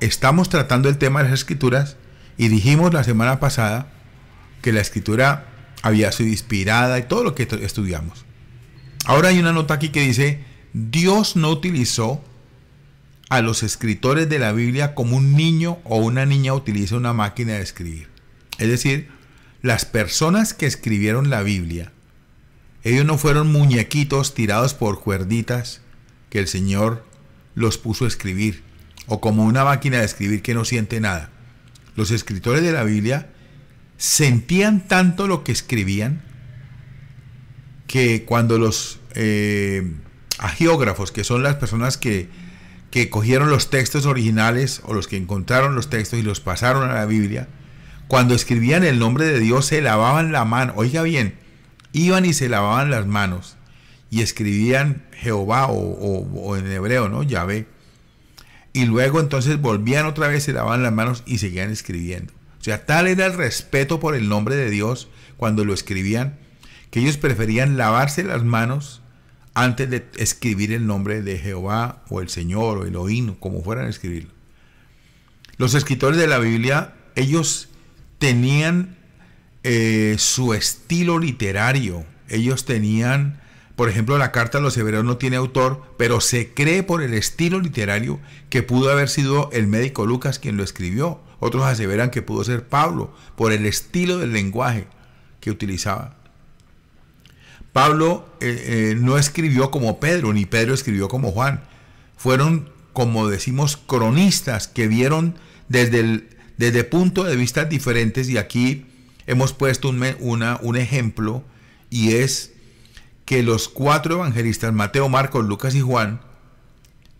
estamos tratando el tema de las escrituras y dijimos la semana pasada que la escritura había sido inspirada y todo lo que estudiamos. Ahora hay una nota aquí que dice: Dios no utilizó a los escritores de la Biblia como un niño o una niña utiliza una máquina de escribir. Es decir, las personas que escribieron la Biblia, ellos no fueron muñequitos tirados por cuerditas que el Señor los puso a escribir, o como una máquina de escribir que no siente nada. Los escritores de la Biblia sentían tanto lo que escribían que cuando los agiógrafos, que son las personas que cogieron los textos originales o los que encontraron los textos y los pasaron a la Biblia, cuando escribían el nombre de Dios se lavaban la mano. Oiga bien, iban y se lavaban las manos y escribían Jehová o en hebreo, ¿no? Yahvé. Y luego entonces volvían otra vez, se lavaban las manos y seguían escribiendo. O sea, tal era el respeto por el nombre de Dios cuando lo escribían, que ellos preferían lavarse las manos antes de escribir el nombre de Jehová o el Señor o Elohim, como fueran a escribirlo. Los escritores de la Biblia, ellos tenían su estilo literario. Ellos tenían, por ejemplo, la carta a los Hebreos no tiene autor, pero se cree por el estilo literario que pudo haber sido el médico Lucas quien lo escribió. Otros aseveran que pudo ser Pablo, por el estilo del lenguaje que utilizaba. Pablo no escribió como Pedro, ni Pedro escribió como Juan. Fueron, como decimos, cronistas que vieron desde puntos de vista diferentes, y aquí hemos puesto un ejemplo, y es que los 4 evangelistas, Mateo, Marcos, Lucas y Juan,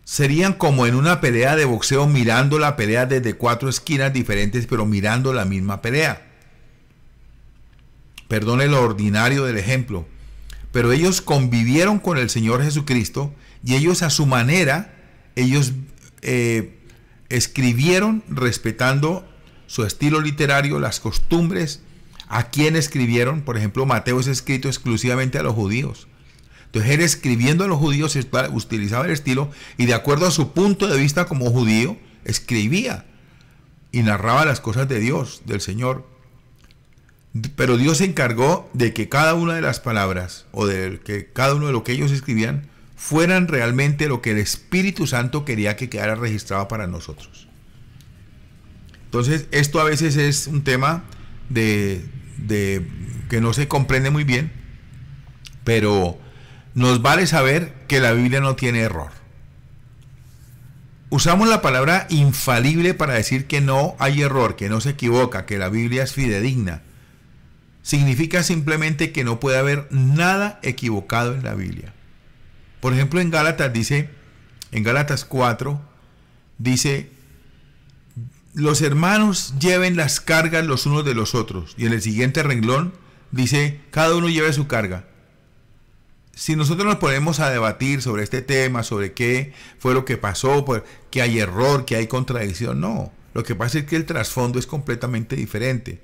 serían como en una pelea de boxeo, mirando la pelea desde 4 esquinas diferentes, pero mirando la misma pelea. Perdone lo ordinario del ejemplo, pero ellos convivieron con el Señor Jesucristo y ellos a su manera, ellos escribieron respetando su estilo literario, las costumbres. ¿A quién escribieron? Por ejemplo, Mateo es escrito exclusivamente a los judíos. Entonces él, escribiendo a los judíos, utilizaba el estilo y de acuerdo a su punto de vista como judío, escribía y narraba las cosas de Dios, del Señor. Pero Dios se encargó de que cada una de las palabras o de que cada uno de lo que ellos escribían fueran realmente lo que el Espíritu Santo quería que quedara registrado para nosotros. Entonces esto a veces es un tema de que no se comprende muy bien, pero nos vale saber que la Biblia no tiene error. Usamos la palabra infalible para decir que no hay error, que no se equivoca, que la Biblia es fidedigna. Significa simplemente que no puede haber nada equivocado en la Biblia. Por ejemplo, en Gálatas dice, en Gálatas 4, dice: los hermanos lleven las cargas los unos de los otros. Y en el siguiente renglón dice: cada uno lleve su carga. Si nosotros nos ponemos a debatir sobre este tema, sobre qué fue lo que pasó, que hay error, que hay contradicción, no. Lo que pasa es que el trasfondo es completamente diferente.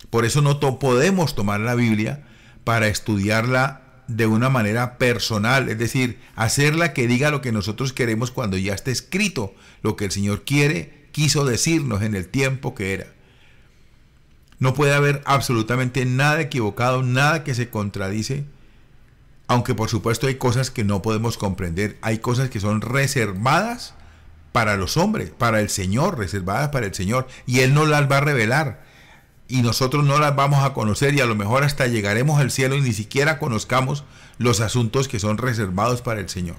Por eso no podemos tomar la Biblia para estudiarla de una manera personal, es decir, hacerla que diga lo que nosotros queremos cuando ya está escrito lo que el Señor quiso decirnos en el tiempo que era. No puede haber absolutamente nada equivocado, nada que se contradice, aunque por supuesto hay cosas que no podemos comprender, hay cosas que son reservadas para los hombres, para el Señor, reservadas para el Señor, y Él no las va a revelar. Y nosotros no las vamos a conocer, y a lo mejor hasta llegaremos al cielo y ni siquiera conozcamos los asuntos que son reservados para el Señor.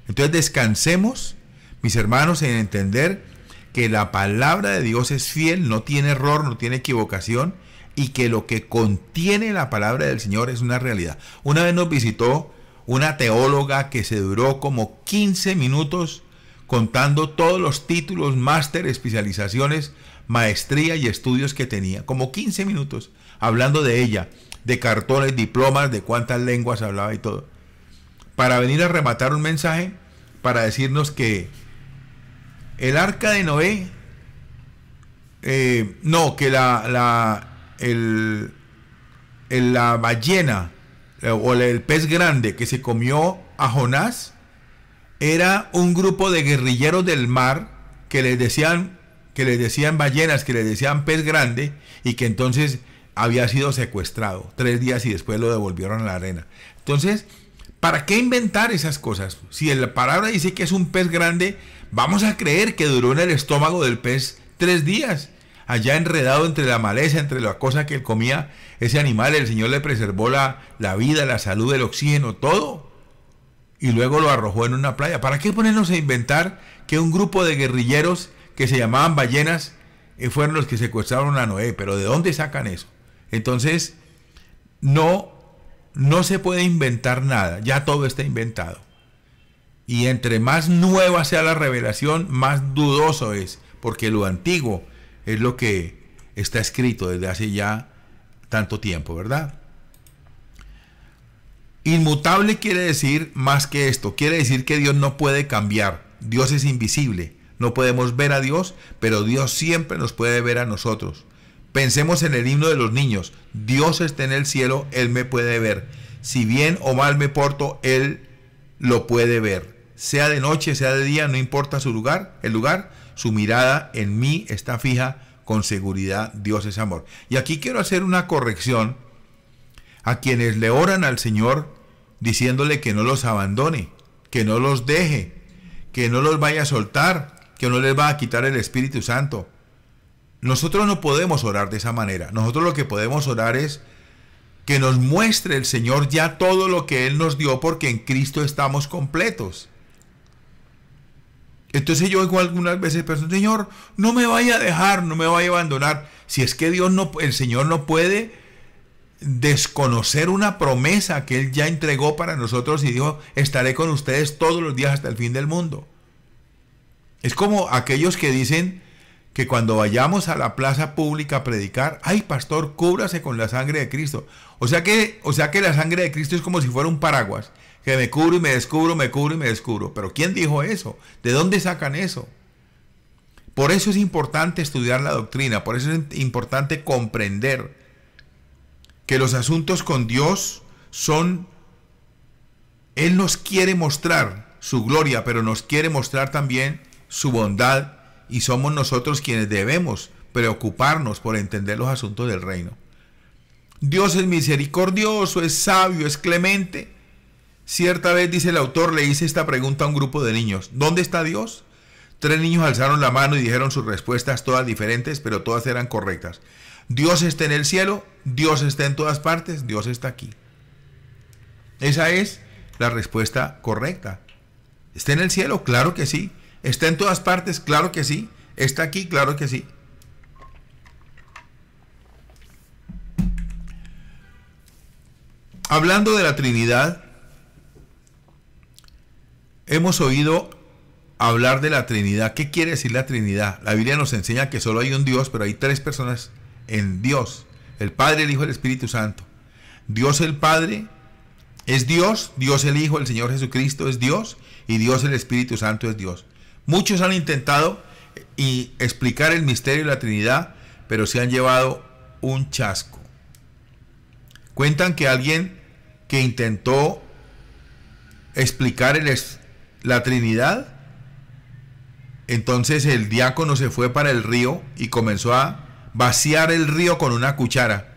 Entonces descansemos, mis hermanos, en entender que la palabra de Dios es fiel, no tiene error, no tiene equivocación, y que lo que contiene la palabra del Señor es una realidad. Una vez nos visitó una teóloga que se duró como 15 minutos contando todos los títulos, máster, especializaciones, maestría y estudios que tenía, como 15 minutos, hablando de ella, de cartones, diplomas, de cuántas lenguas hablaba y todo, para venir a rematar un mensaje, para decirnos que el arca de Noé, que la ballena o el pez grande que se comió a Jonás era un grupo de guerrilleros del mar que les decían ballenas, que les decían pez grande, y que entonces había sido secuestrado 3 días y después lo devolvieron a la arena. Entonces, ¿para qué inventar esas cosas? Si la palabra dice que es un pez grande, vamos a creer que duró en el estómago del pez 3 días, allá enredado entre la maleza, entre la cosa que él comía. Ese animal, el Señor le preservó la vida, la salud, el oxígeno, todo, y luego lo arrojó en una playa. ¿Para qué ponernos a inventar que un grupo de guerrilleros que se llamaban ballenas fueron los que secuestraron a Noé? ¿Pero de dónde sacan eso? Entonces, no se puede inventar nada, ya todo está inventado. Y entre más nueva sea la revelación, más dudoso es, porque lo antiguo es lo que está escrito desde hace ya tanto tiempo, ¿verdad? Inmutable quiere decir más que esto, quiere decir que Dios no puede cambiar. Dios es invisible, no podemos ver a Dios, pero Dios siempre nos puede ver a nosotros. Pensemos en el himno de los niños: Dios está en el cielo, Él me puede ver. Si bien o mal me porto, Él lo puede ver. Sea de noche, sea de día, no importa el lugar, su mirada en mí está fija con seguridad. Dios es amor. Y aquí quiero hacer una corrección a quienes le oran al Señor diciéndole que no los abandone, que no los deje, que no los vaya a soltar, que no les va a quitar el Espíritu Santo. Nosotros no podemos orar de esa manera. Nosotros lo que podemos orar es que nos muestre el Señor ya todo lo que Él nos dio, porque en Cristo estamos completos. Entonces yo oigo algunas veces personas: Señor, no me vaya a dejar, no me vaya a abandonar. Si es que el Señor no puede desconocer una promesa que Él ya entregó para nosotros y dijo: estaré con ustedes todos los días hasta el fin del mundo. Es como aquellos que dicen que cuando vayamos a la plaza pública a predicar: ay, pastor, cúbrase con la sangre de Cristo. O sea que la sangre de Cristo es como si fuera un paraguas, que me cubro y me descubro, me cubro y me descubro. Pero ¿quién dijo eso? ¿De dónde sacan eso? Por eso es importante estudiar la doctrina, por eso es importante comprender que los asuntos con Dios son... Él nos quiere mostrar su gloria, pero nos quiere mostrar también su bondad, y somos nosotros quienes debemos preocuparnos por entender los asuntos del reino. Dios es misericordioso, es sabio, es clemente. Cierta vez, dice el autor, le hice esta pregunta a un grupo de niños: ¿dónde está Dios? 3 niños alzaron la mano y dijeron sus respuestas, todas diferentes, pero todas eran correctas. Dios está en el cielo, Dios está en todas partes, Dios está aquí. Esa es la respuesta correcta. ¿Está en el cielo? Claro que sí. ¿Está en todas partes? Claro que sí. ¿Está aquí? Claro que sí. Hablando de la Trinidad, hemos oído hablar de la Trinidad. ¿Qué quiere decir la Trinidad? La Biblia nos enseña que solo hay un Dios, pero hay 3 personas en Dios: el Padre, el Hijo y el Espíritu Santo. Dios el Padre es Dios, Dios el Hijo, el Señor Jesucristo es Dios, y Dios el Espíritu Santo es Dios. Muchos han intentado explicar el misterio de la Trinidad, pero se han llevado un chasco. Cuentan que alguien que intentó explicar la Trinidad, entonces el diácono se fue para el río y comenzó a vaciar el río con una cuchara.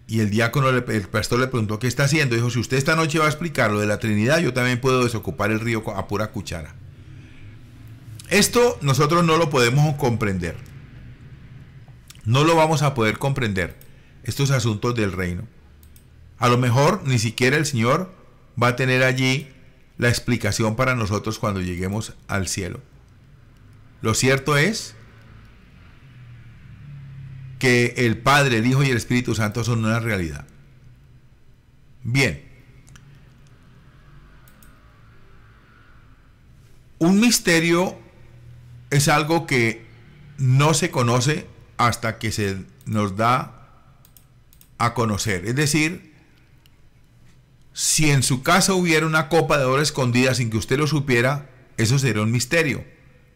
Y el pastor le preguntó: ¿qué está haciendo? Dijo: si usted esta noche va a explicar lo de la Trinidad, yo también puedo desocupar el río a pura cuchara. Esto nosotros no lo podemos comprender. No lo vamos a poder comprender, estos asuntos del reino. A lo mejor ni siquiera el Señor va a tener allí la explicación para nosotros cuando lleguemos al cielo. Lo cierto es que el Padre, el Hijo y el Espíritu Santo son una realidad. Bien. Un misterio es algo que no se conoce hasta que se nos da a conocer. Es decir, si en su casa hubiera una copa de oro escondida sin que usted lo supiera, eso sería un misterio,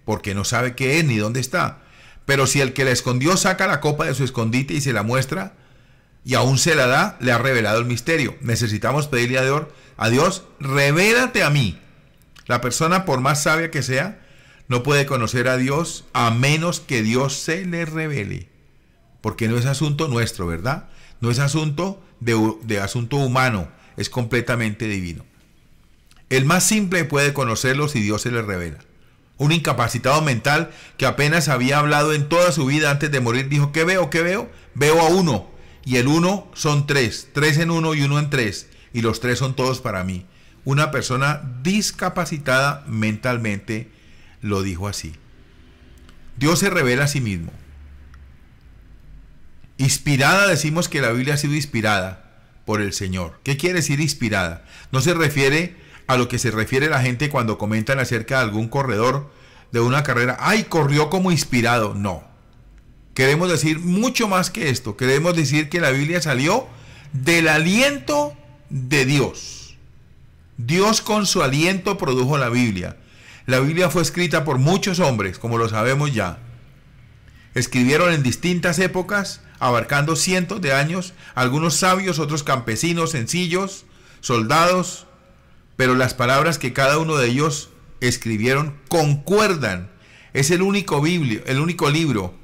porque no sabe qué es ni dónde está. Pero si el que la escondió saca la copa de su escondite y se la muestra, y aún se la da, le ha revelado el misterio. Necesitamos pedirle a Dios: revélate a mí. La persona, por más sabia que sea, no puede conocer a Dios a menos que Dios se le revele. Porque no es asunto nuestro, ¿verdad? No es asunto de asunto humano, es completamente divino. El más simple puede conocerlo si Dios se le revela. Un incapacitado mental que apenas había hablado en toda su vida antes de morir dijo: ¿qué veo? ¿Qué veo? Veo a uno, y el uno son tres en uno y uno en tres, y los tres son todos para mí. Una persona discapacitada mentalmente lo dijo así. Dios se revela a sí mismo. Inspirada, decimos que la Biblia ha sido inspirada por el Señor. ¿Qué quiere decir inspirada? No se refiere a lo que se refiere la gente cuando comentan acerca de algún corredor de una carrera. ¡Ay, corrió como inspirado! No. Queremos decir mucho más que esto. Queremos decir que la Biblia salió del aliento de Dios. Dios con su aliento produjo la Biblia. La Biblia fue escrita por muchos hombres, como lo sabemos ya. Escribieron en distintas épocas, abarcando cientos de años, algunos sabios, otros campesinos sencillos, soldados, pero las palabras que cada uno de ellos escribieron concuerdan. Es el único libro,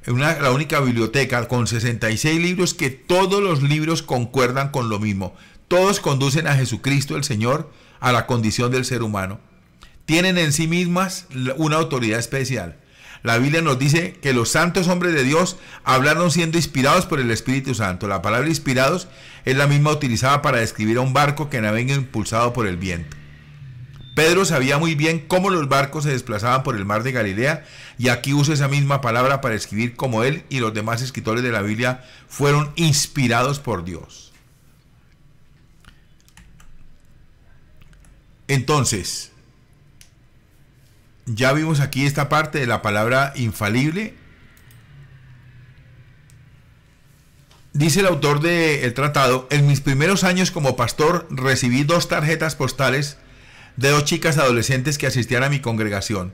la única biblioteca con 66 libros que todos los libros concuerdan con lo mismo. Todos conducen a Jesucristo el Señor, a la condición del ser humano. Tienen en sí mismas una autoridad especial. La Biblia nos dice que los santos hombres de Dios hablaron siendo inspirados por el Espíritu Santo. La palabra inspirados es la misma utilizada para describir a un barco que navega impulsado por el viento. Pedro sabía muy bien cómo los barcos se desplazaban por el mar de Galilea, y aquí usa esa misma palabra para escribir cómo él y los demás escritores de la Biblia fueron inspirados por Dios. Entonces, ya vimos aquí esta parte de la palabra infalible. Dice el autor del tratado: en mis primeros años como pastor recibí 2 tarjetas postales de 2 chicas adolescentes que asistían a mi congregación.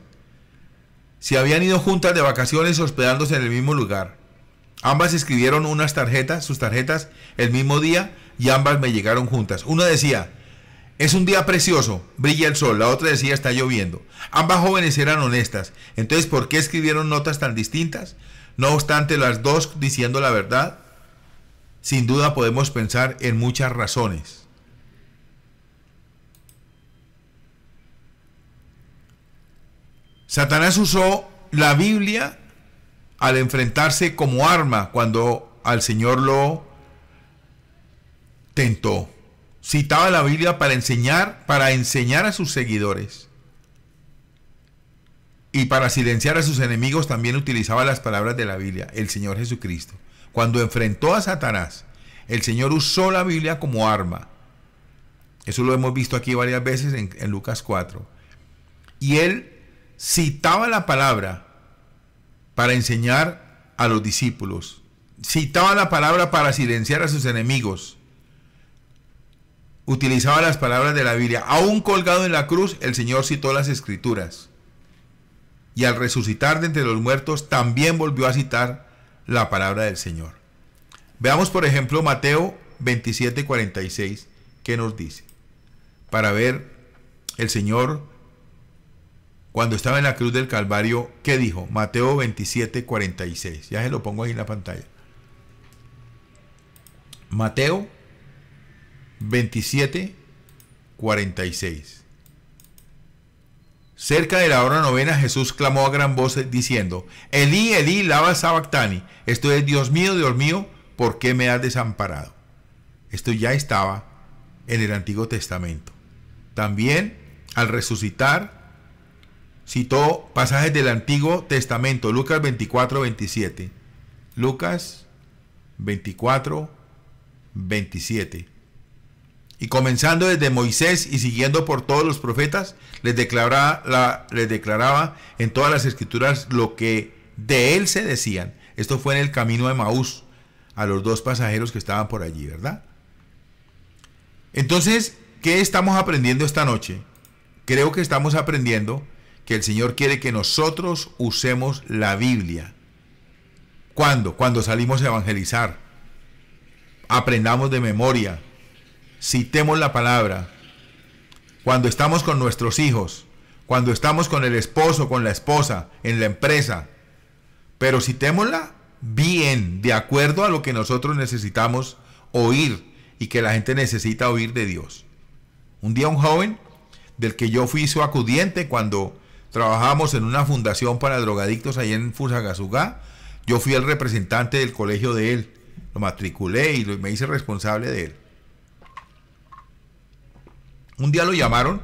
Se habían ido juntas de vacaciones hospedándose en el mismo lugar. Ambas escribieron sus tarjetas el mismo día, y ambas me llegaron juntas. Una decía: es un día precioso, brilla el sol. La otra decía: está lloviendo. Ambas jóvenes eran honestas. Entonces, ¿por qué escribieron notas tan distintas? No obstante, las dos diciendo la verdad. Sin duda podemos pensar en muchas razones. Satanás usó la Biblia al enfrentarse como arma cuando al Señor lo tentó. Citaba la Biblia para enseñar a sus seguidores. Y para silenciar a sus enemigos también utilizaba las palabras de la Biblia, el Señor Jesucristo. Cuando enfrentó a Satanás, el Señor usó la Biblia como arma. Eso lo hemos visto aquí varias veces en Lucas 4. Y él citaba la palabra para enseñar a los discípulos. Citaba la palabra para silenciar a sus enemigos. Utilizaba las palabras de la Biblia. Aún colgado en la cruz, el Señor citó las Escrituras. Y al resucitar de entre los muertos, también volvió a citar la palabra del Señor. Veamos, por ejemplo, Mateo 27:46, ¿qué nos dice? Para ver el Señor, cuando estaba en la cruz del Calvario, ¿qué dijo? Mateo 27:46. Ya se lo pongo ahí en la pantalla. Mateo 27:46. Cerca de la hora novena, Jesús clamó a gran voz diciendo: Elí, Elí, lama sabactani. Esto es: Dios mío, ¿por qué me has desamparado? Esto ya estaba en el Antiguo Testamento. También, al resucitar, citó pasajes del Antiguo Testamento. Lucas 24:27. Lucas 24:27. Y comenzando desde Moisés y siguiendo por todos los profetas, les declaraba en todas las escrituras lo que de él se decían. Esto fue en el camino de Emaús, a los 2 pasajeros que estaban por allí, ¿verdad? Entonces, ¿qué estamos aprendiendo esta noche? Creo que estamos aprendiendo que el Señor quiere que nosotros usemos la Biblia. ¿Cuándo? Cuando salimos a evangelizar. Aprendamos de memoria. Citemos la palabra. Cuando estamos con nuestros hijos, cuando estamos con el esposo, con la esposa, en la empresa. Pero citémosla bien, de acuerdo a lo que nosotros necesitamos oír y que la gente necesita oír de Dios. Un día un joven del que yo fui su acudiente cuando trabajamos en una fundación para drogadictos ahí en Fusagasugá, yo fui el representante del colegio de él, lo matriculé y me hice responsable de él. Un día lo llamaron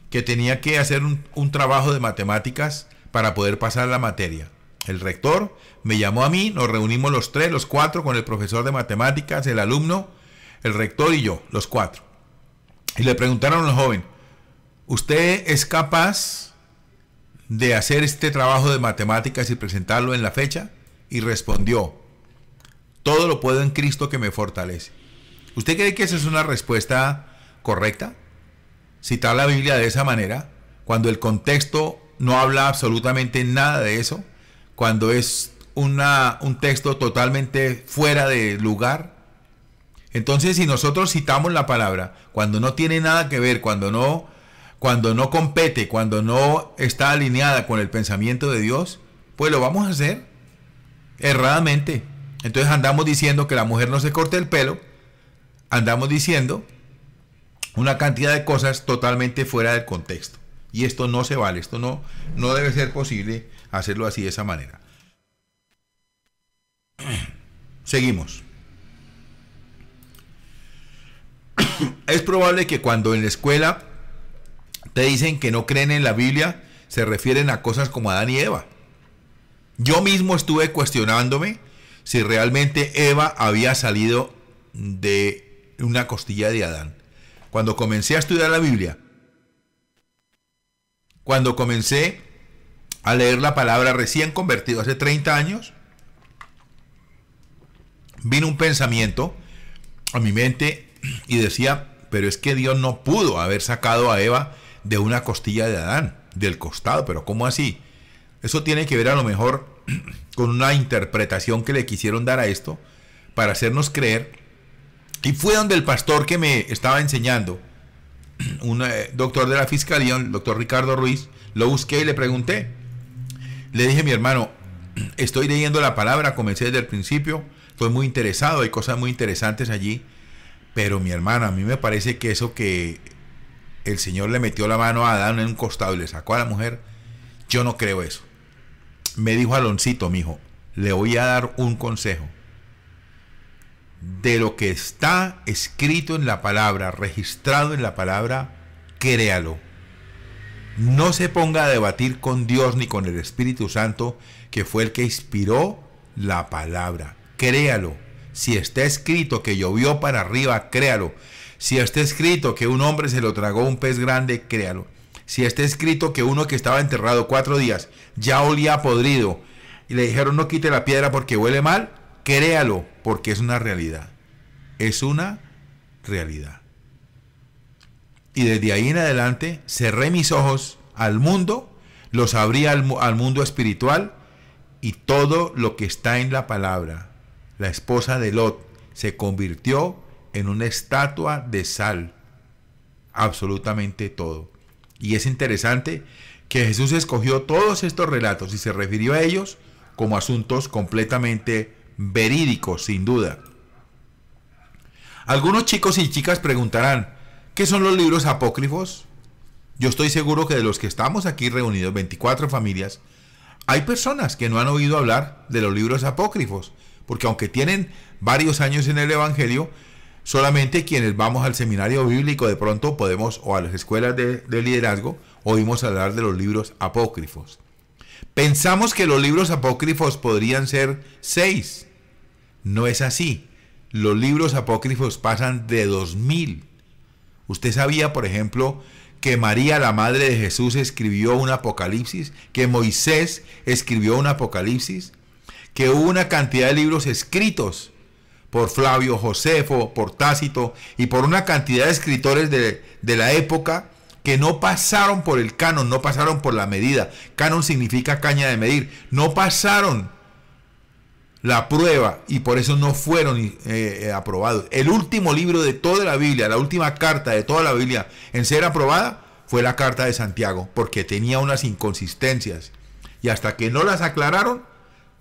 que tenía que hacer un trabajo de matemáticas para poder pasar la materia. El rector me llamó a mí, nos reunimos los tres, los cuatro, con el profesor de matemáticas, el alumno, el rector y yo, los cuatro. Y le preguntaron al joven, ¿usted es capaz de hacer este trabajo de matemáticas y presentarlo en la fecha? Y respondió, todo lo puedo en Cristo que me fortalece. ¿Usted cree que esa es una respuesta correcta? Citar la Biblia de esa manera, cuando el contexto no habla absolutamente nada de eso, cuando es un texto totalmente fuera de lugar. Entonces, si nosotros citamos la palabra cuando no tiene nada que ver, cuando no compete, cuando no está alineada con el pensamiento de Dios, pues lo vamos a hacer erradamente. Entonces andamos diciendo que la mujer no se corte el pelo, andamos diciendo una cantidad de cosas totalmente fuera del contexto. Y esto no se vale, esto no debe ser posible hacerlo así de esa manera. Seguimos. Es probable que cuando en la escuela te dicen que no creen en la Biblia, se refieren a cosas como Adán y Eva. Yo mismo estuve cuestionándome si realmente Eva había salido de una costilla de Adán. Cuando comencé a estudiar la Biblia, cuando comencé a leer la palabra recién convertido hace 30 años, vino un pensamiento a mi mente y decía, pero es que Dios no pudo haber sacado a Eva de una costilla de Adán, del costado, pero ¿cómo así? Eso tiene que ver a lo mejor con una interpretación que le quisieron dar a esto para hacernos creer. Y fue donde el pastor que me estaba enseñando, un doctor de la fiscalía, el doctor Ricardo Ruiz, lo busqué y le pregunté. Le dije, mi hermano, estoy leyendo la palabra, comencé desde el principio, estoy muy interesado, hay cosas muy interesantes allí, pero mi hermano, a mí me parece que eso que el Señor le metió la mano a Adán en un costado y le sacó a la mujer, yo no creo eso. Me dijo Aloncito, mijo, le voy a dar un consejo. De lo que está escrito en la palabra, registrado en la palabra, créalo. No se ponga a debatir con Dios ni con el Espíritu Santo, que fue el que inspiró la palabra. Créalo. Si está escrito que llovió para arriba, créalo. Si está escrito que un hombre se lo tragó un pez grande, créalo. Si está escrito que uno que estaba enterrado 4 días ya olía podrido y le dijeron no quite la piedra porque huele mal, créalo, porque es una realidad. Es una realidad. Y desde ahí en adelante cerré mis ojos al mundo, los abrí al mundo espiritual, y todo lo que está en la palabra, la esposa de Lot se convirtió en una estatua de sal. Absolutamente todo. Y es interesante que Jesús escogió todos estos relatos y se refirió a ellos como asuntos completamente verídicos, sin duda. Algunos chicos y chicas preguntarán, ¿qué son los libros apócrifos? Yo estoy seguro que de los que estamos aquí reunidos, 24 familias, hay personas que no han oído hablar de los libros apócrifos, porque aunque tienen varios años en el Evangelio, solamente quienes vamos al seminario bíblico de pronto podemos, o a las escuelas de liderazgo, oímos hablar de los libros apócrifos. Pensamos que los libros apócrifos podrían ser 6. No es así. Los libros apócrifos pasan de 2000. ¿Usted sabía, por ejemplo, que María, la madre de Jesús, escribió un Apocalipsis? ¿Que Moisés escribió un Apocalipsis? ¿Que hubo una cantidad de libros escritos por Flavio Josefo, por Tácito y por una cantidad de escritores de la época que no pasaron por el canon, no pasaron por la medida? Canon significa caña de medir. No pasaron la prueba y por eso no fueron aprobados. El último libro de toda la Biblia, la última carta de toda la Biblia en ser aprobada fue la carta de Santiago, porque tenía unas inconsistencias. Y hasta que no las aclararon,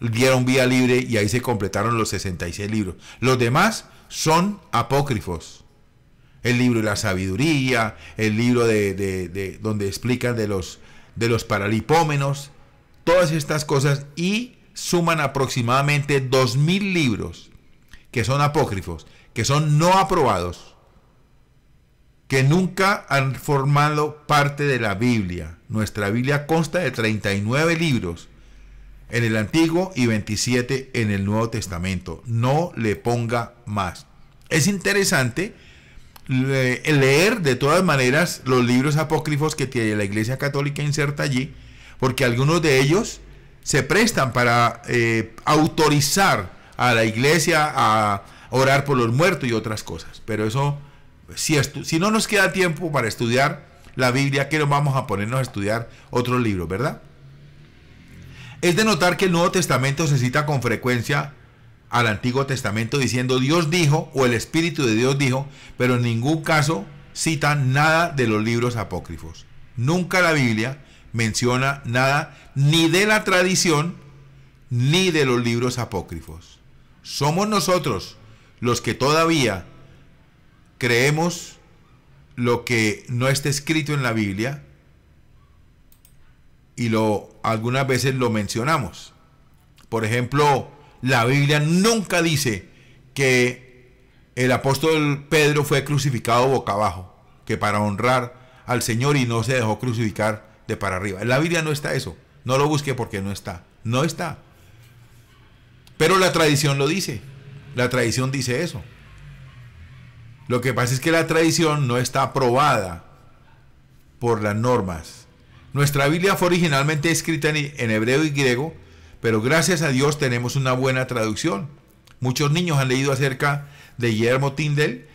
dieron vía libre y ahí se completaron los 66 libros. Los demás son apócrifos. El libro de la sabiduría, el libro de donde explican de los paralipómenos, todas estas cosas, y suman aproximadamente 2000 libros que son apócrifos, que son no aprobados, que nunca han formado parte de la Biblia. Nuestra Biblia consta de 39 libros en el Antiguo y 27 en el Nuevo Testamento. No le ponga más. Es interesante leer de todas maneras los libros apócrifos que tiene la Iglesia Católica inserta allí, porque algunos de ellos se prestan para autorizar a la Iglesia a orar por los muertos y otras cosas. Pero eso, si no nos queda tiempo para estudiar la Biblia, ¿qué nos vamos a ponernos a estudiar otros libros, verdad? Es de notar que el Nuevo Testamento se cita con frecuencia al Antiguo Testamento diciendo Dios dijo o el Espíritu de Dios dijo, pero en ningún caso cita nada de los libros apócrifos. Nunca la Biblia menciona nada ni de la tradición ni de los libros apócrifos. Somos nosotros los que todavía creemos lo que no está escrito en la Biblia y algunas veces lo mencionamos. Por ejemplo, la Biblia nunca dice que el apóstol Pedro fue crucificado boca abajo, que para honrar al Señor y no se dejó crucificar de para arriba. En la Biblia no está eso. No lo busque porque no está. No está. Pero la tradición lo dice. La tradición dice eso. Lo que pasa es que la tradición no está aprobada por las normas. Nuestra Biblia fue originalmente escrita en hebreo y griego, pero gracias a Dios tenemos una buena traducción. Muchos niños han leído acerca de Guillermo Tyndale.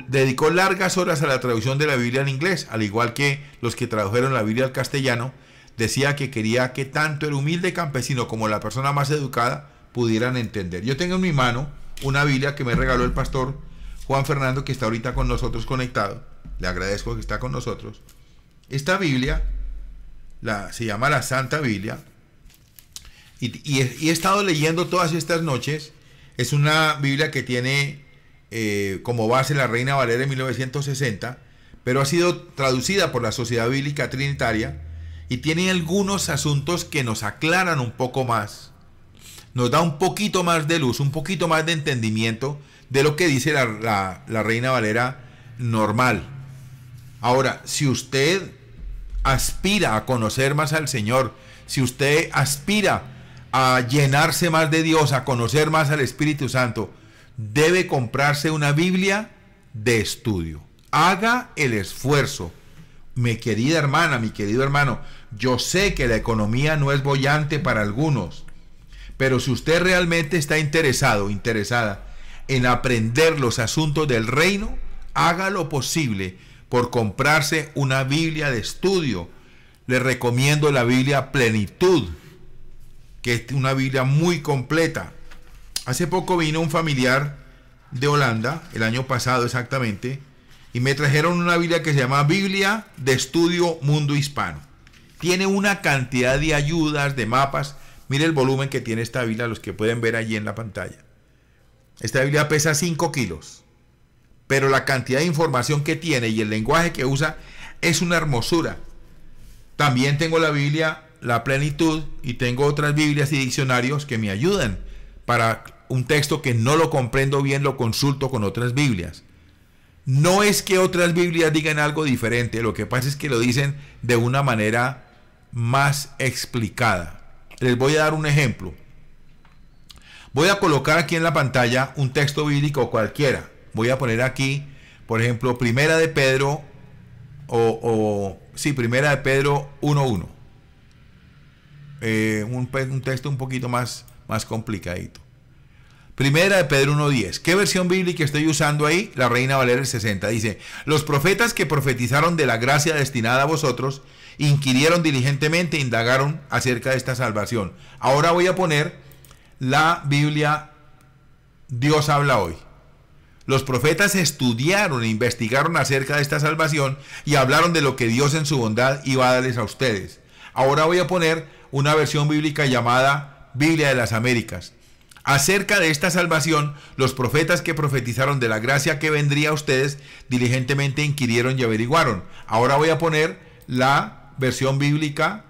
Dedicó largas horas a la traducción de la Biblia en inglés, al igual que los que tradujeron la Biblia al castellano. Decía que quería que tanto el humilde campesino como la persona más educada pudieran entender. Yo tengo en mi mano una Biblia que me regaló el pastor Juan Fernando, que está ahorita con nosotros conectado. Le agradezco que está con nosotros. Esta Biblia se llama la Santa Biblia. Y he estado leyendo todas estas noches. Es una Biblia que tiene como base la Reina Valera de 1960, pero ha sido traducida por la Sociedad Bíblica Trinitaria y tiene algunos asuntos que nos aclaran un poco más, nos da un poquito más de luz, un poquito más de entendimiento de lo que dice la Reina Valera normal. Ahora, si usted aspira a conocer más al Señor, si usted aspira a llenarse más de Dios, a conocer más al Espíritu Santo, debe comprarse una Biblia de estudio. Haga el esfuerzo. Mi querida hermana, mi querido hermano, yo sé que la economía no es boyante para algunos, pero si usted realmente está interesada en aprender los asuntos del reino, haga lo posible por comprarse una Biblia de estudio. Le recomiendo la Biblia Plenitud, que es una Biblia muy completa. Hace poco vino un familiar de Holanda, el año pasado exactamente, y me trajeron una Biblia que se llama Biblia de Estudio Mundo Hispano. Tiene una cantidad de ayudas, de mapas. Mire el volumen que tiene esta Biblia, los que pueden ver allí en la pantalla. Esta Biblia pesa 5 kilos, pero la cantidad de información que tiene y el lenguaje que usa es una hermosura. También tengo la Biblia, la Plenitud, y tengo otras Biblias y diccionarios que me ayudan. Para un texto que no lo comprendo bien, lo consulto con otras Biblias. No es que otras Biblias digan algo diferente, lo que pasa es que lo dicen de una manera más explicada. Les voy a dar un ejemplo. Voy a colocar aquí en la pantalla un texto bíblico cualquiera. Voy a poner aquí, por ejemplo, Primera de Pedro, Primera de Pedro 1:1. Un texto un poquito más complicadito. Primera de Pedro 1:10. ¿Qué versión bíblica estoy usando ahí? La Reina Valera 60. Dice: los profetas que profetizaron de la gracia destinada a vosotros inquirieron diligentemente e indagaron acerca de esta salvación. Ahora voy a poner la Biblia Dios habla hoy. Los profetas estudiaron e investigaron acerca de esta salvación y hablaron de lo que Dios en su bondad iba a darles a ustedes. Ahora voy a poner una versión bíblica llamada Biblia de las Américas. Acerca de esta salvación, los profetas que profetizaron de la gracia que vendría a ustedes diligentemente inquirieron y averiguaron. Ahora voy a poner la versión bíblica,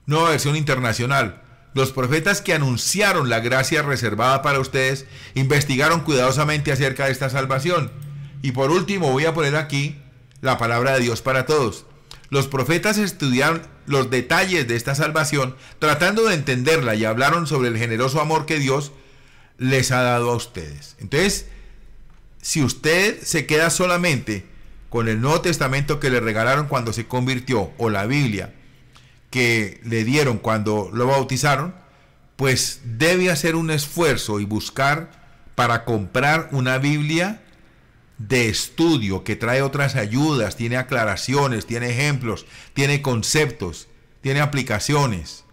nueva versión internacional. Los profetas que anunciaron la gracia reservada para ustedes investigaron cuidadosamente acerca de esta salvación. Y por último voy a poner aquí la palabra de Dios para todos. Los profetas estudiaron los detalles de esta salvación, tratando de entenderla, y hablaron sobre el generoso amor que Dios les ha dado a ustedes. Entonces, si usted se queda solamente con el Nuevo Testamento que le regalaron cuando se convirtió, o la Biblia que le dieron cuando lo bautizaron, pues debe hacer un esfuerzo y buscar para comprar una Biblia de estudio que trae otras ayudas, tiene aclaraciones, tiene ejemplos, tiene conceptos, tiene aplicaciones,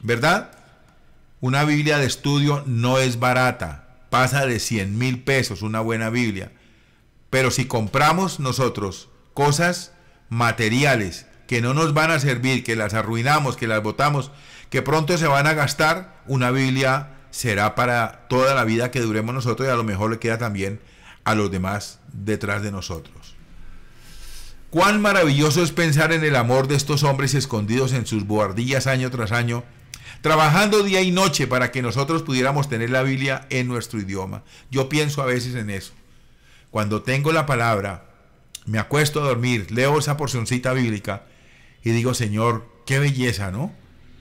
¿verdad? Una Biblia de estudio no es barata, pasa de 100,000 pesos una buena Biblia. Pero si compramos nosotros cosas materiales que no nos van a servir, que las arruinamos, que las botamos, que pronto se van a gastar, una Biblia será para toda la vida que duremos nosotros, y a lo mejor le queda también a los demás detrás de nosotros. Cuán maravilloso es pensar en el amor de estos hombres escondidos en sus buhardillas año tras año, trabajando día y noche para que nosotros pudiéramos tener la Biblia en nuestro idioma. Yo pienso a veces en eso. Cuando tengo la palabra, me acuesto a dormir, leo esa porcioncita bíblica y digo, Señor, qué belleza, ¿no?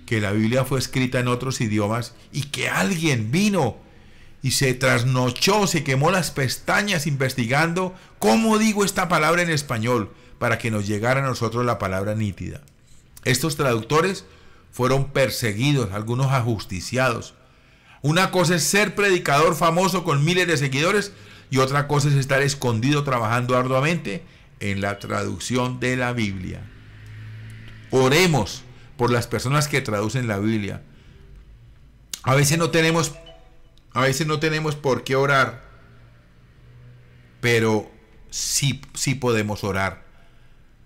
Que la Biblia fue escrita en otros idiomas y que alguien vino y se trasnochó, se quemó las pestañas investigando cómo digo esta palabra en español para que nos llegara a nosotros la palabra nítida. Estos traductores fueron perseguidos, algunos ajusticiados. Una cosa es ser predicador famoso con miles de seguidores y otra cosa es estar escondido trabajando arduamente en la traducción de la Biblia. Oremos por las personas que traducen la Biblia. A veces no tenemos por qué orar, pero sí podemos orar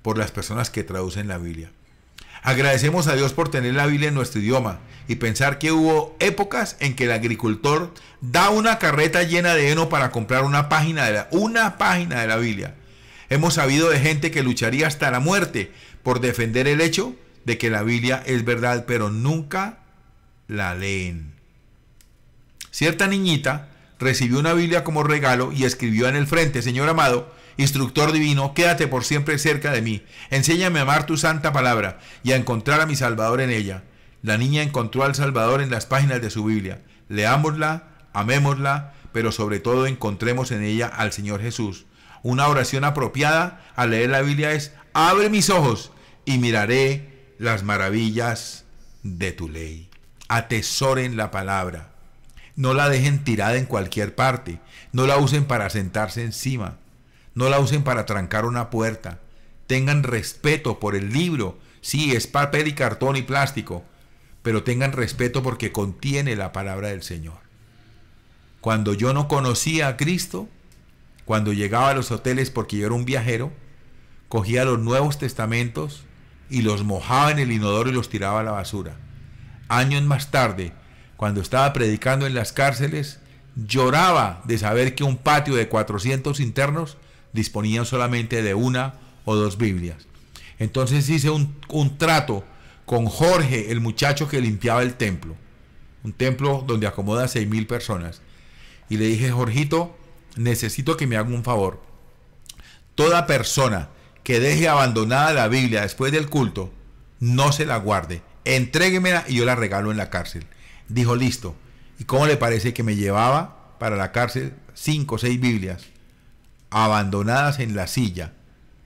por las personas que traducen la Biblia. Agradecemos a Dios por tener la Biblia en nuestro idioma y pensar que hubo épocas en que el agricultor da una carreta llena de heno para comprar una página de la Biblia. Hemos sabido de gente que lucharía hasta la muerte por defender el hecho de que la Biblia es verdad, pero nunca la leen. Cierta niñita recibió una Biblia como regalo y escribió en el frente: Señor amado, instructor divino, quédate por siempre cerca de mí. Enséñame a amar tu santa palabra y a encontrar a mi Salvador en ella. La niña encontró al Salvador en las páginas de su Biblia. Leámosla, amémosla, pero sobre todo encontremos en ella al Señor Jesús. Una oración apropiada al leer la Biblia es: abre mis ojos y miraré las maravillas de tu ley. Atesoren la palabra. No la dejen tirada en cualquier parte. No la usen para sentarse encima. No la usen para trancar una puerta. Tengan respeto por el libro. Sí, es papel y cartón y plástico, pero tengan respeto porque contiene la palabra del Señor. Cuando yo no conocía a Cristo, cuando llegaba a los hoteles porque yo era un viajero, cogía los Nuevos Testamentos y los mojaba en el inodoro y los tiraba a la basura. Años más tarde, cuando estaba predicando en las cárceles, lloraba de saber que un patio de 400 internos disponía solamente de 1 o 2 Biblias. Entonces hice un trato con Jorge, el muchacho que limpiaba el templo, un templo donde acomoda 6,000 personas, y le dije: Jorgito, necesito que me haga un favor. Toda persona que deje abandonada la Biblia después del culto, no se la guarde, entréguemela y yo la regalo en la cárcel. Dijo: listo. ¿Y cómo le parece que me llevaba para la cárcel 5 o 6 Biblias abandonadas en la silla?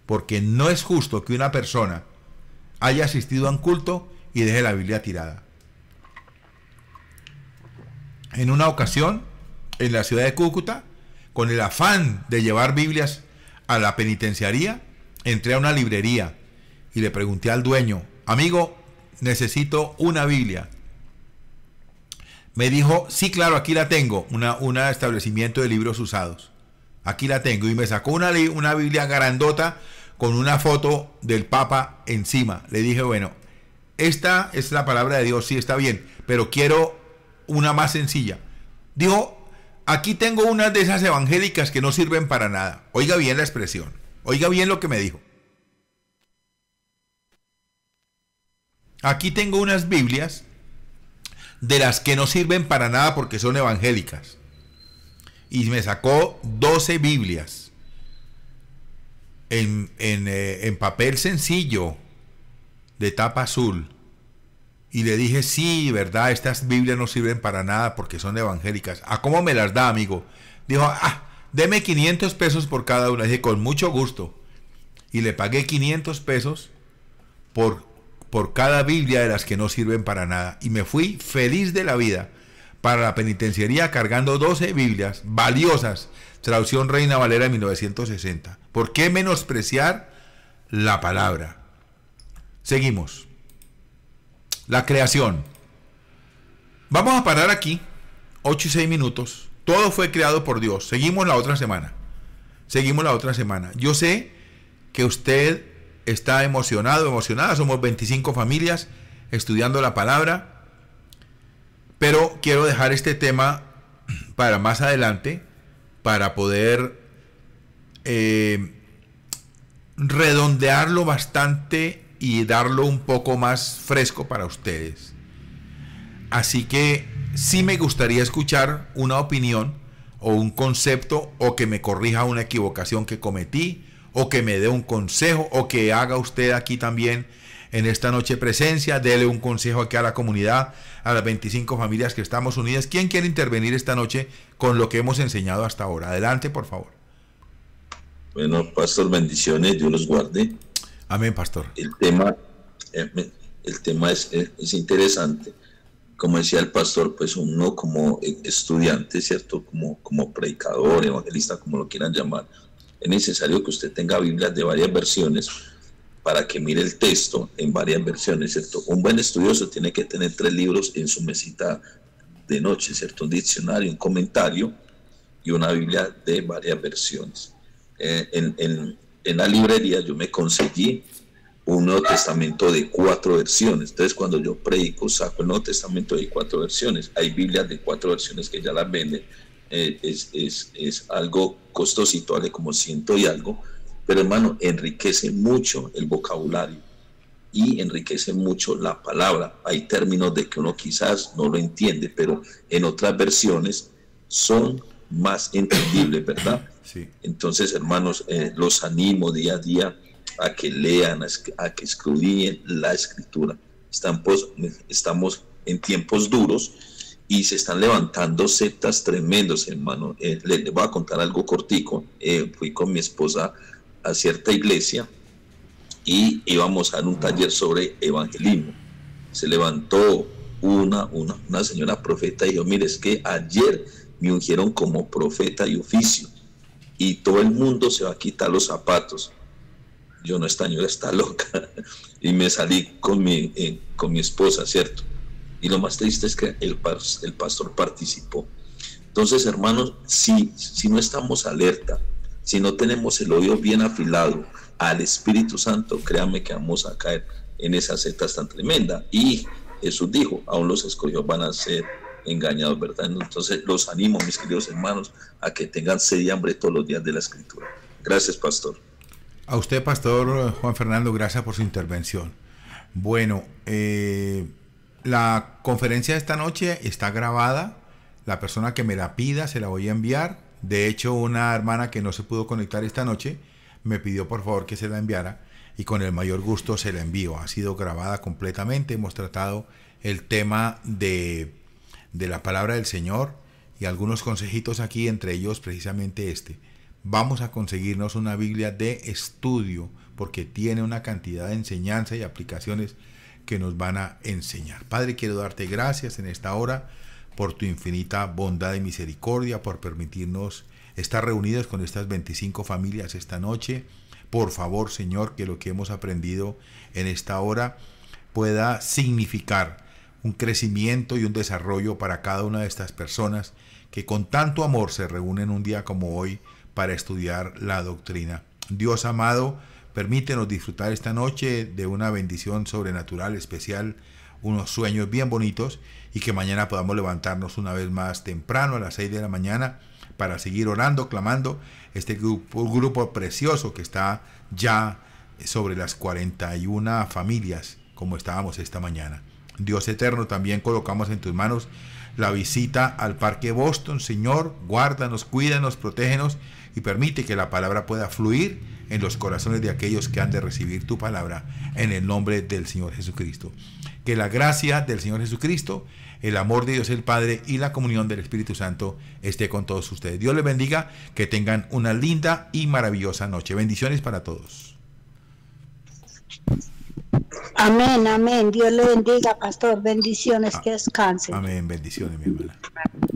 Porque no es justo que una persona haya asistido a un culto y deje la Biblia tirada. En una ocasión, en la ciudad de Cúcuta, con el afán de llevar Biblias a la penitenciaría, entré a una librería y le pregunté al dueño: amigo, necesito una Biblia. Me dijo: sí, claro, aquí la tengo, un establecimiento de libros usados. Aquí la tengo. Y me sacó una Biblia grandota con una foto del Papa encima. Le dije, bueno, esta es la palabra de Dios, sí, está bien, pero quiero una más sencilla. Dijo, aquí tengo unas de esas evangélicas que no sirven para nada. Oiga bien la expresión. Oiga bien lo que me dijo. Aquí tengo unas Biblias de las que no sirven para nada porque son evangélicas. Y me sacó 12 Biblias en papel sencillo de tapa azul. Y le dije, sí, verdad, estas Biblias no sirven para nada porque son evangélicas. ¿A cómo me las da, amigo? Dijo, deme 500 pesos por cada una. Le dije, con mucho gusto. Y le pagué 500 pesos por cada Biblia de las que no sirven para nada. Y me fui feliz de la vida para la penitenciaría cargando 12 Biblias valiosas, traducción Reina Valera de 1960. ¿Por qué menospreciar la palabra? Seguimos. La creación. Vamos a parar aquí, 8 y 6 minutos. Todo fue creado por Dios. Seguimos la otra semana. Yo sé que usted está emocionado, emocionada. Somos 25 familias estudiando la palabra. Pero quiero dejar este tema para más adelante, para poder redondearlo bastante y darlo un poco más fresco para ustedes. Así que sí me gustaría escuchar una opinión o un concepto, o que me corrija una equivocación que cometí, o que me dé un consejo, o que haga usted aquí también en esta noche presencia, dele un consejo aquí a la comunidad, a las 25 familias que estamos unidas. ¿Quién quiere intervenir esta noche con lo que hemos enseñado hasta ahora? Adelante, por favor. Bueno, pastor, bendiciones, Dios los guarde. Amén, pastor. El tema es interesante. Como decía el pastor, pues uno como estudiante, ¿cierto? Como predicador, evangelista, como lo quieran llamar, es necesario que usted tenga Biblias de varias versiones para que mire el texto en varias versiones, ¿cierto? Un buen estudioso tiene que tener 3 libros en su mesita de noche, ¿cierto? Un diccionario, un comentario y una Biblia de varias versiones. En la librería yo me conseguí un Nuevo Testamento de 4 versiones. Entonces, cuando yo predico, saco el Nuevo Testamento de 4 versiones. Hay Biblias de 4 versiones que ya las venden. Es algo costosito, vale como 100 y algo. Pero, hermano, enriquece mucho el vocabulario y enriquece mucho la palabra. Hay términos de que uno quizás no lo entiende, pero en otras versiones son más entendibles, ¿verdad? Sí. Entonces, hermanos, los animo día a día a que lean, a que escudriñen la escritura. Estamos en tiempos duros y se están levantando sectas tremendos, hermano. Les voy a contar algo cortico. Fui con mi esposa a cierta iglesia y íbamos a dar un taller sobre evangelismo. Se levantó una señora profeta y dijo, mire, es que ayer me ungieron como profeta y oficio y todo el mundo se va a quitar los zapatos. Yo, no, esta señora está loca. Y me salí con mi esposa, ¿cierto? Y lo más triste es que el pastor participó. Entonces, hermanos, si no estamos alerta, si no tenemos el oído bien afilado al Espíritu Santo, créanme que vamos a caer en esas sectas tan tremendas. Y Jesús dijo, aún los escogidos van a ser engañados, ¿verdad? Entonces, los animo, mis queridos hermanos, a que tengan sed y hambre todos los días de la Escritura. Gracias, pastor. A usted, pastor Juan Fernando, gracias por su intervención. Bueno, la conferencia de esta noche está grabada. La persona que me la pida se la voy a enviar. De hecho, una hermana que no se pudo conectar esta noche me pidió por favor que se la enviara y con el mayor gusto se la envío. Ha sido grabada completamente. Hemos tratado el tema de la palabra del Señor y algunos consejitos aquí, entre ellos precisamente este. Vamos a conseguirnos una Biblia de estudio porque tiene una cantidad de enseñanza y aplicaciones que nos van a enseñar. Padre, quiero darte gracias en esta hora por tu infinita bondad y misericordia, por permitirnos estar reunidos con estas 25 familias esta noche. Por favor, Señor, que lo que hemos aprendido en esta hora pueda significar un crecimiento y un desarrollo para cada una de estas personas que con tanto amor se reúnen un día como hoy para estudiar la doctrina. Dios amado, permítenos disfrutar esta noche de una bendición sobrenatural, especial, unos sueños bien bonitos, y que mañana podamos levantarnos una vez más temprano a las 6 de la mañana para seguir orando, clamando este grupo precioso que está ya sobre las 41 familias como estábamos esta mañana. Dios eterno, también colocamos en tus manos la visita al Parque Boston. Señor, guárdanos, cuídanos, protégenos y permite que la palabra pueda fluir en los corazones de aquellos que han de recibir tu palabra, en el nombre del Señor Jesucristo. Que la gracia del Señor Jesucristo, el amor de Dios el Padre y la comunión del Espíritu Santo esté con todos ustedes. Dios les bendiga, que tengan una linda y maravillosa noche. Bendiciones para todos. Amén, amén. Dios le bendiga, pastor. Bendiciones, que descansen. Amén, bendiciones, mi hermana.